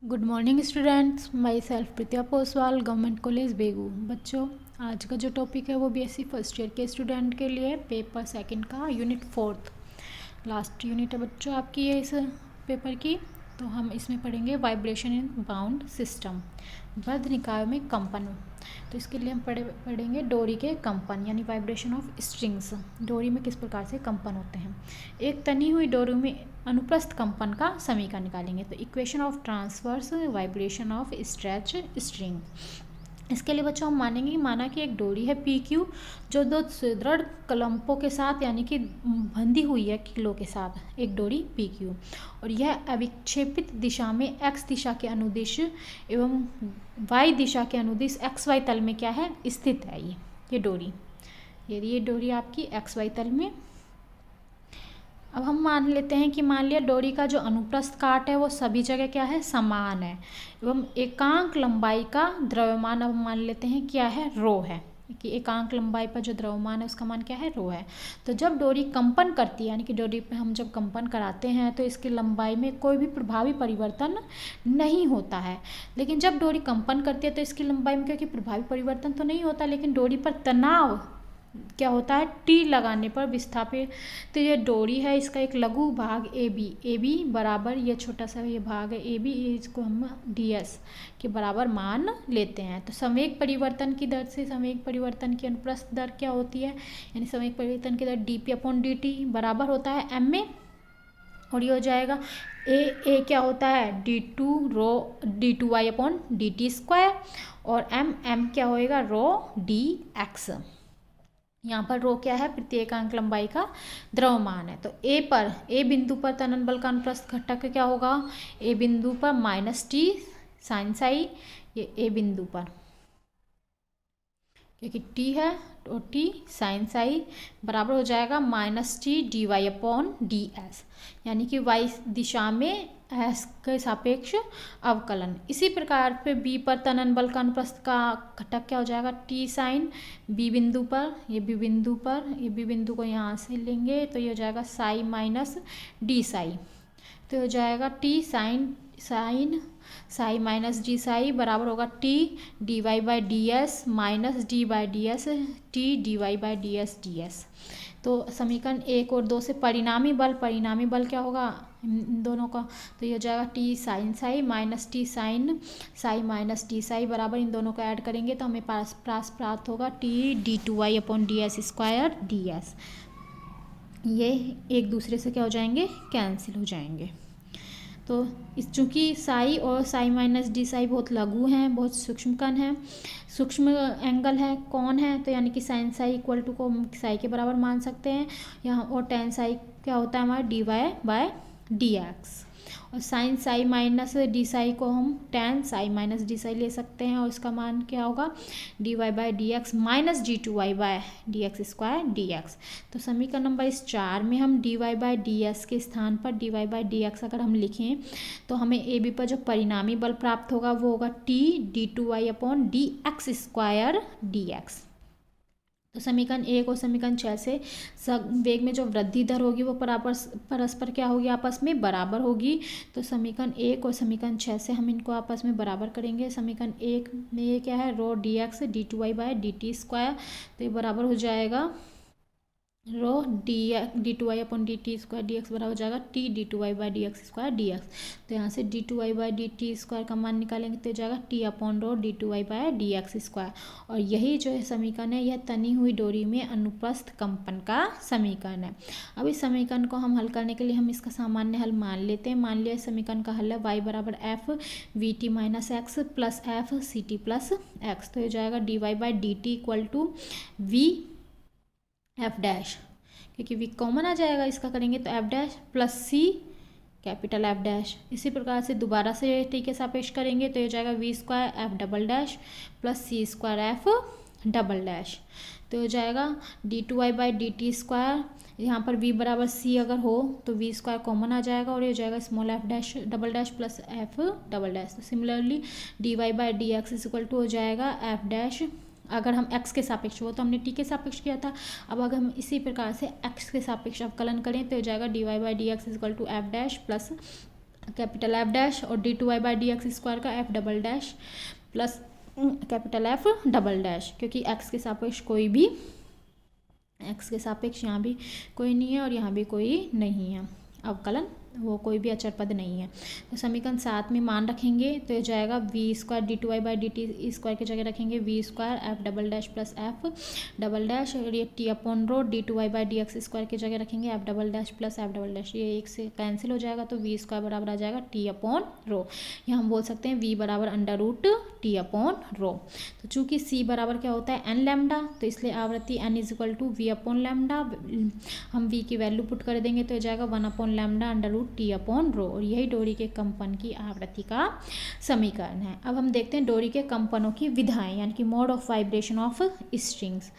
Good morning students, my self प्रीतिया Poswal, government college Begu. बच्चों, आज का जो टॉपिक है वो बीएससी फर्स्ट ईयर के स्टूडेंट के लिए पेपर सेकंड का यूनिट 4 लास्ट यूनिट है बच्चों आपकी ये इस पेपर की। तो हम इसमें पढ़ेंगे वाइब्रेशन इन बाउंड सिस्टम, बद्ध निकायों में कंपन। तो इसके लिए हम पढ़ेंगे डोरी के कंपन यानी वाइब्रेशन ऑफ स्ट्रिंग्स। डोरी में किस प्रकार से कंपन होते हैं। एक तनी हुई डोरी में अनुप्रस्थ कंपन का समीकरण निकालेंगे। तो equation of transverse vibration of stretch string. इसके लिए बच्चों हम माना कि एक डोरी है पी क्यू जो दो सुदृढ़ कलंपों के साथ यानी कि बंधी हुई है किलो के साथ एक डोरी पी क्यू, और यह अविक्षेपित दिशा में एक्स दिशा के अनुदिश एवं वाई दिशा के अनुदिश एक्स वाई तल में क्या है स्थित है। ये डोरी, ये डोरी आपकी एक्स वाई तल में। अब हम मान लेते हैं कि मान लिया डोरी का जो अनुप्रस्थ काट है वो सभी जगह क्या है समान है एवं एकांक लंबाई का द्रव्यमान अब मान लेते हैं क्या है रो है, कि एकांक लंबाई पर जो द्रव्यमान है उसका मान क्या है रो है। तो जब डोरी कंपन करती है यानी कि डोरी पे हम जब कंपन कराते हैं तो इसकी लंबाई में कोई भी प्रभावी परिवर्तन नहीं होता है। लेकिन जब डोरी कंपन करती है तो इसकी लंबाई में क्योंकि प्रभावी परिवर्तन तो नहीं होता, लेकिन डोरी पर तनाव क्या होता है टी लगाने पर विस्थापित। तो ये डोरी है, इसका एक लघु भाग ए बी बराबर ये छोटा सा ये भाग है ए बी, इसको हम डी एस के बराबर मान लेते हैं। तो संवेग परिवर्तन की दर से संवेग परिवर्तन की अनुप्रस्थ दर क्या होती है, यानी संवेग परिवर्तन की दर D P upon D T बराबर होता है एम में, और ये हो जाएगा ए क्या होता है D two Y upon D T square, और एम क्या होएगा रो डी एक्स। यहाँ पर रो क्या है प्रत्येकांक लंबाई का द्रव्यमान है। तो ए बिंदु पर तनन बल का अनुप्रस्थ घटक क्या होगा, ए बिंदु पर माइनस टी साइन साई, ये ए बिंदु पर क्योंकि टी है तो टी साइन साई बराबर हो जाएगा minus T D Y upon D S, यानी कि वाई दिशा में एस के सापेक्ष अवकलन। इसी प्रकार पे बी पर तनन बल का अनुप्रस्थ का घटक क्या हो जाएगा टी साइन बी बिंदु पर, ये बी बिंदु पर, ये बी बिंदु को यहाँ से लेंगे तो ये हो जाएगा साई माइनस डी साई, तो हो जाएगा T sine psi minus D psi बराबर होगा T D Y by D S minus D by D S T D Y by D S. तो समीकरण 1 और 2 से परिणामी बल क्या होगा इन दोनों का, तो ये हो जाएगा T sine psi minus T sine psi minus D psi बराबर इन दोनों को ऐड करेंगे तो हमें पास प्राप्त होगा T D two Y upon D S square D S. ये एक दूसरे से क्या हो जाएंगे कैंसिल हो जाएंगे। तो इस चूँकि साई और साई माइनस डी साई बहुत लघु हैं, बहुत सूक्ष्म कण है, सूक्ष्म एंगल है कौन है, तो यानी कि साइन साई इक्वल टू को हम साई के बराबर मान सकते हैं यहाँ, और टेन साई क्या होता है हमारा D Y by D X, और sine psi minus D psi को हम tan psi minus D psi ले सकते हैं, और इसका मान क्या होगा D Y by D X minus D two Y by D X square D X. तो समीकरण नंबर इस 4 में हम D Y by D S के स्थान पर D Y by D X अगर हम लिखें तो हमें ए बी पर जो परिणामी बल प्राप्त होगा वो होगा T D two Y upon D X square D X. तो समीकरण 1 और समीकरण 6 से वेग में जो वृद्धि दर होगी वो परस्पर क्या होगी आपस में बराबर होगी। तो समीकरण 1 और समीकरण 6 से हम इनको आपस में बराबर करेंगे। समीकरण 1 में ये क्या है rho D X D two Y by D T square, तो ये बराबर हो जाएगा rho D two Y upon D T square D X बराबर हो जाएगा T D two Y by D X square D X. तो यहाँ से D two Y by D T square का मान निकालेंगे तो हो जाएगा T upon rho D two Y by D X square. और यही जो है समीकरण है यह तनी हुई डोरी में अनुप्रस्थ कंपन का समीकरण है। अब इस समीकरण को हम हल करने के लिए हम इसका सामान्य हल मान लेते हैं। मान लिया इस समीकरण का हल है वाई बराबर F V T minus X plus F C T plus X, तो हो जाएगा D Y by D T equal to V F dash, क्योंकि वी कॉमन आ जाएगा इसका करेंगे तो F dash plus C capital F dash. इसी प्रकार से दोबारा से टी के सापेक्ष करेंगे तो ये जाएगा V square F double dash plus C square F double dash, तो हो जाएगा D two Y by D T square, यहाँ पर वी बराबर सी अगर हो तो वी स्क्वायर कॉमन आ जाएगा और ये हो जाएगा small F dash double dash plus F double dash. तो similarly D Y by D X is equal to हो जाएगा एफ डैश, अगर हम x के सापेक्ष हो तो हमने t के सापेक्ष किया था, अब अगर हम इसी प्रकार से x के सापेक्ष अवकलन करें तो हो जाएगा D Y by D X is equal to F dash plus capital F dash और D two Y by D X square का F double dash plus capital F double dash, क्योंकि एक्स के सापेक्ष कोई भी, एक्स के सापेक्ष यहाँ भी कोई नहीं है और यहाँ भी कोई नहीं है अवकलन, वो कोई भी अचर पद नहीं है। तो समीकरण 7 में मान रखेंगे तो ये जाएगा V square D two Y by D T square की जगह रखेंगे V square F double dash plus F double dash, और ये T upon rho D two Y by D X square की जगह रखेंगे F double dash plus F double dash, ये एक से कैंसिल हो जाएगा तो वी स्क्वायर बराबर आ जाएगा टी अपॉन रो। यहाँ हम बोल सकते हैं वी बराबर under root T upon rho. तो चूंकि सी बराबर क्या होता है एन लैम्डा, तो इसलिए आवृत्ति N is equal to V upon lambda, हम वी की वैल्यू पुट कर देंगे तो ये जाएगा 1 upon lambda under root T upon rho, और यही डोरी के कंपन की आवृत्ति का समीकरण है। अब हम देखते हैं डोरी के कंपनों की विधाएं, यानी कि mode of vibration of strings.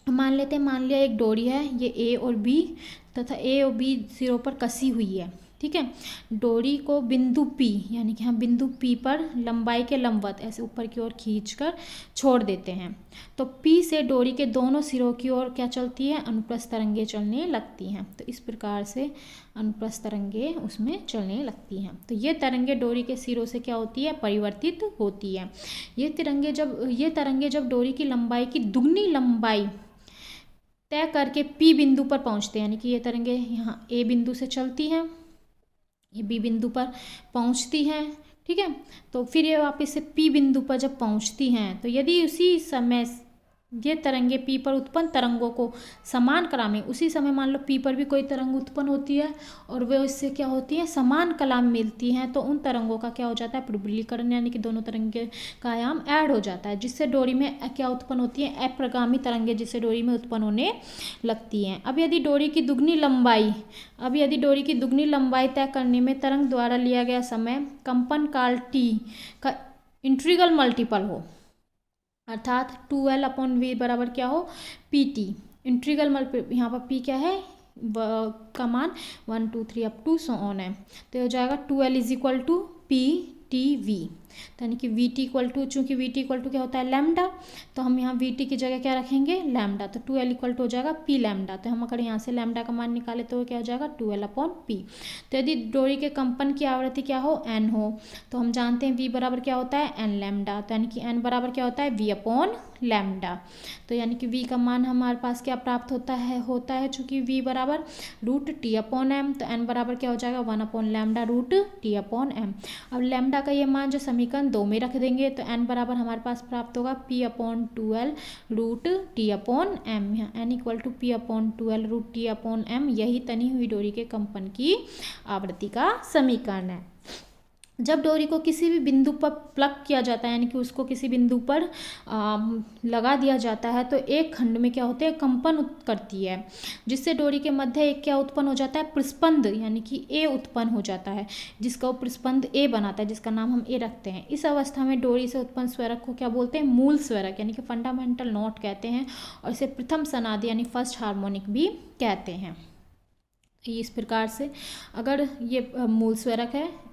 मान लेते हैं, मान लिया एक डोरी है, ये ए और बी तथा ए और बी सिरों पर कसी हुई है, ठीक है। डोरी को बिंदु पी, यानी कि हम बिंदु पी पर लंबाई के लंबवत ऐसे ऊपर की ओर खींचकर छोड़ देते हैं। तो पी से डोरी के दोनों सिरों की ओर क्या चलती है, अनुप्रस्थ तरंगें चलने लगती हैं। तो इस प्रकार से अनुप्रस्थ तरंगें उसमें चलने लगती हैं। तो ये तरंगें डोरी के सिरों से क्या होती है, परिवर्तित होती है। ये तरंगें जब डोरी की लंबाई की दुगनी लंबाई तय करके पी बिंदु पर पहुंचते हैं, यानी कि ये तरंगें यहाँ ए बिंदु से चलती हैं, ये बी बिंदु पर पहुंचती हैं, ठीक है। तो फिर ये वापस से पी बिंदु पर जब पहुंचती हैं, तो यदि उसी समय ये तरंगे पी पर उत्पन्न तरंगों को समान कला में, उसी समय मान लो पी पर भी कोई तरंग उत्पन्न होती है और वे इससे क्या होती है, समान कला में मिलती हैं, तो उन तरंगों का क्या हो जाता है, प्रबलीकरण, यानी कि दोनों तरंगे का आयाम ऐड हो जाता है, जिससे डोरी में क्या उत्पन्न होती है, अप्रगामी तरंगे जिससे डोरी में उत्पन्न होने लगती हैं। अब यदि डोरी की दुगनी लंबाई तय करने में तरंग द्वारा लिया गया समय कंपन काल टी का इंटीग्रल मल्टीपल हो, अर्थात 2L अपॉन वी बराबर क्या हो, पी टी इंटीग्रल मल्टीपल, यहाँ पर पी क्या है, का मान 1 2 3 अप टू सो ऑन है। तो हो जाएगा 2L is equal to P T V, यानी कि वी टी इक्वल टू, चूँकि वी टी इक्वल टू क्या होता है लैम्डा, तो हम यहाँ वी टी की जगह क्या रखेंगे, लैम्डा। तो 2L इक्वल टू हो जाएगा पी लैम्डा। तो हम अगर यहाँ से लैम्डा का मान निकाले तो क्या हो जाएगा 2L अपॉन पी। तो यदि डोरी के कंपन की आवृत्ति क्या हो, एन हो, तो हम जानते हैं वी बराबर क्या होता है, एन लैम्डा। तो यानी कि एन बराबर क्या होता है, वी अपॉन लैम्डा। तो यानी कि वी का मान हमारे पास क्या प्राप्त होता है चूँकि वी बराबर रूट टी अपॉन एम, तो एन बराबर क्या हो जाएगा 1 upon lambda root T upon M. अब लैम्डा का ये मान जो समीकरण 2 में रख देंगे, तो एन बराबर हमारे पास प्राप्त होगा P upon 2L root T upon M. यहाँ N equal to P upon 2L root T upon M, यही तनी हुई डोरी के कंपन की आवृत्ति का समीकरण है। जब डोरी को किसी भी बिंदु पर प्लग किया जाता है, यानी कि उसको किसी बिंदु पर लगा दिया जाता है, तो एक खंड में क्या होते हैं, कंपन करती है, जिससे डोरी के मध्य एक क्या उत्पन्न हो जाता है, प्रस्पंद, यानी कि ए उत्पन्न हो जाता है, जिसका वो प्रस्पंद ए बनाता है, जिसका नाम हम ए रखते हैं। इस अवस्था में डोरी से उत्पन्न स्वरक को क्या बोलते हैं, मूल स्वरक, यानी कि फंडामेंटल नोट कहते हैं, और इसे प्रथम सनादि यानी फर्स्ट हार्मोनिक भी कहते हैं। इस प्रकार से अगर ये मूल स्वरक है,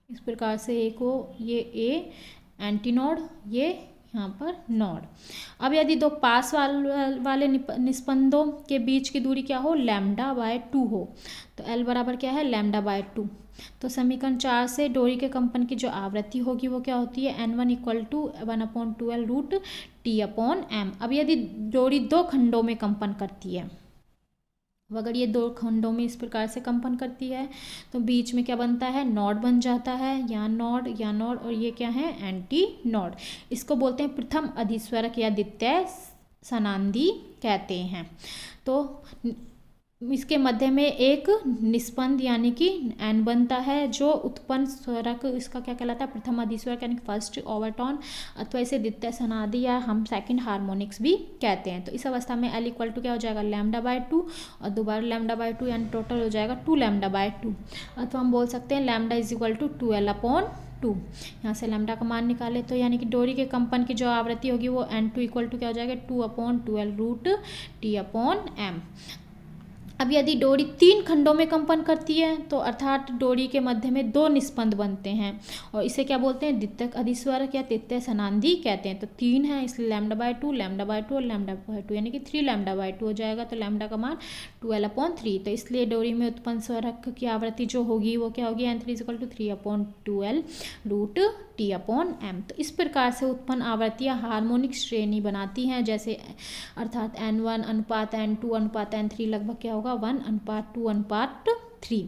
इस प्रकार से एक हो, ये ए एंटी नोड, ये यहाँ पर नोड। अब यदि दो पास वाले निस्पंदों के बीच की दूरी क्या हो, लैम्डा बाय 2 हो, तो एल बराबर क्या है, लैम्डा बाय 2। तो समीकरण 4 से डोरी के कंपन की जो आवृत्ति होगी वो क्या होती है, N1 equal to 1 upon 2L root T upon M. अब यदि डोरी 2 खंडों में कंपन करती है, अगर ये 2 खंडों में इस प्रकार से कंपन करती है, तो बीच में क्या बनता है, नोड बन जाता है, या नोड, और ये क्या है, एंटी नोड। इसको बोलते हैं प्रथम अधिस्वरक या द्वितीय सनांदी कहते हैं। तो इसके मध्य में एक निस्पंद यानी कि एन बनता है, जो उत्पन्न स्वरक इसका क्या कहलाता है, प्रथम अधिस्वरक यानी फर्स्ट ओवरटोन, अथवा इसे द्वितीय सनादि या हम सेकंड हार्मोनिक्स भी कहते हैं। तो इस अवस्था में एल इक्वल टू क्या हो जाएगा, लैम्डा बाय 2, और दोबारा लैम्डा बाय 2, यानी टोटल हो जाएगा 2 लैम्डा बाय 2, अथवा हम बोल सकते हैं lambda is equal to 2L upon 2। यहाँ से लैम्डा का मान निकाले तो यानी कि डोरी के कंपन की जो आवृत्ति होगी वो N2 इक्वल टू क्या हो जाएगा, 2 upon 2L root T upon M. अब यदि डोरी 3 खंडों में कंपन करती है तो अर्थात डोरी के मध्य में 2 निस्पंद बनते हैं और इसे क्या बोलते हैं, द्वितीयक अधिस्वरक या तृतीय सनांदी कहते हैं। तो 3 है इसलिए λ/2 λ/2 और λ/2 यानी कि 3 λ/2 हो जाएगा। तो लैम्डा का मान 12/3। तो इसलिए डोरी में उत्पन्न स्वरक की आवृत्ति जो होगी वो क्या होगी, N3 = 3/12 √T/m। तो इस प्रकार से उत्पन्न आवृत्तियाँ हार्मोनिक श्रेणी बनाती हैं, जैसे अर्थात N1 अनुपात N2 अनुपात N3 लगभग क्या होगा 1:2:3।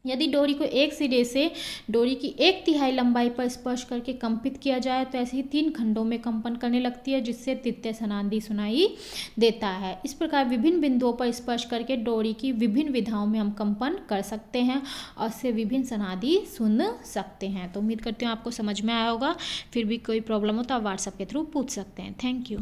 यदि डोरी को एक सिरे से डोरी की 1/3 लंबाई पर स्पर्श करके कंपित किया जाए तो ऐसे ही 3 खंडों में कंपन करने लगती है, जिससे तृतीय सनांदी सुनाई देता है। इस प्रकार विभिन्न बिंदुओं पर स्पर्श करके डोरी की विभिन्न विधाओं में हम कंपन कर सकते हैं और से विभिन्न सनादी सुन सकते हैं। तो उम्मीद करती हूँ आपको समझ में आया होगा। फिर भी कोई प्रॉब्लम हो तो आप व्हाट्सएप के थ्रू पूछ सकते हैं। Thank you.